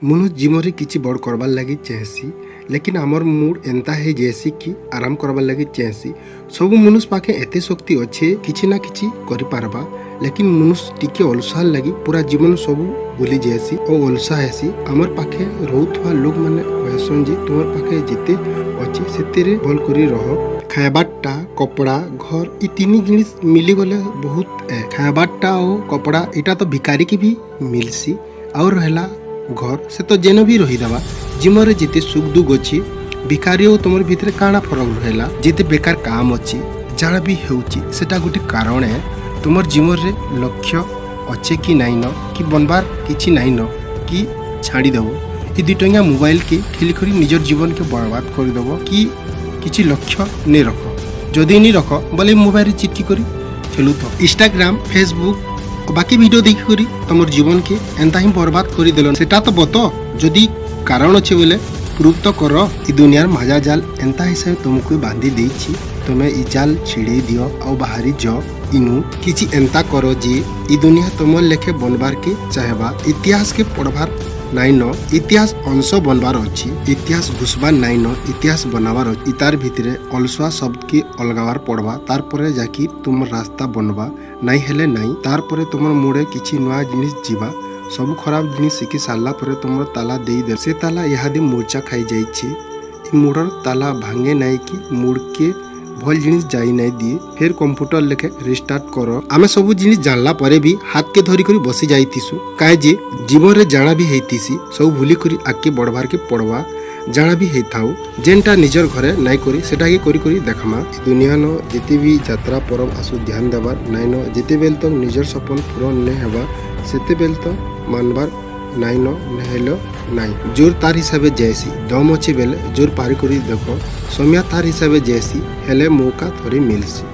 मनुष्य जीवन किसी बड़ करबार लगी चाहेसी लेकिन आमर मूड एंता है जैसी कि आराम करबार लगी चाहेसी। सब मनुष्य पाखे एते शक्ति अच्छे किसी ना किसी करि पारबा लेकिन मनुष्य टिके अलसा लगी पूरा जीवन सब भूली जाएसी और अलसा हेसी। आमर पाखे रोथुआ लोग माने कहसन जे तुमर पाखे जिते अच्छे सेतेरे भल करी रह। खाइबाटा कपड़ा घर ई तीन जिनिस मिली गले बहुत खाइबाटा और कपड़ा इटा तो भिकारी की भी मिलसी और रहला घर से तो जेन भी रहीदबा। जिमरे जिते सुख दुख अच्छी भिकारी और तुम भितर काଣା फरक रहा जिते बेकार काम अच्छी जहाँ भी होची सेटा गोटे कारण है तुम जीवन रे लक्ष्य अच्छे कि नाइन कि बनबार किछि नाइन कि छाड़ीदेव ये 2 टंकिया मोबाइल के खेलिखरी निजर जीवन के बर्बाद करदेव कि किछि लक्ष्य नहीं रख। जदि नहीं रख बोले मोबाइल चिटकी करी खेलु तो इंस्टाग्राम फेसबुक बाकी वीडियो देखिक तुम जीवन के एंता ही बर्बाद कर देल सेटा तो बत जदि कारण अच्छे बोले प्रूव तो कर। इ दुनियार मजा जाल एंता हिसाब तुमको बांधी देछि तुम्हें इ जाल छिड़े दियो और बाहरी जाओ इनु किछि एंता करो जे इ दुनिया तुम लेखे बनबार के चाहेबा। इतिहास के पढ़बार नाइन इतिहास अंश बनबार अच्छी इतिहास घुसबार नाइन इतिहास बनाबार अच्छी। तार भितरे अलसुआ शब्द के अलगावार पड़वा तार परे जाकि तुम रास्ता बनवा नाई हेले नाई तार परे तुम मुड़े किछि नुआ जिनिस जीवा सब खराब जिनिस शिखी सारला परे तुम ताला दे से ताला इहादे मूर्छा खाई जाइछे। इ मुड़र ताला भांगे नाई कि मुड़ के भल जिनिस जाई नाई दिए फिर कंप्यूटर लेखे रिस्टार्ट करो। आमे सब जिनिस जानला परे भी हाथ के धरी करी बसी जाइतिसु काहे जे जीवन रे जाना भी हेतिसी सब भूली करी आके बढ़बार के पड़वा जाना भी हेताऊ जेनटा निजर घरे नाई करी सेटा के करी करी देखमा। दुनिया न जेते भी यात्रा परब आसु ध्यान देबार नाइन जेते बेल तक निजर सपन पूरण ने हेबा सेते बेल तक मानबार नाइन नहेलो नाई। जोर तार हिसाबे जैसी दम अच्छे बेले जोर पारी करी देखो समय तार हिसाबे जैसी हेले मौका थोड़ी मिलसी।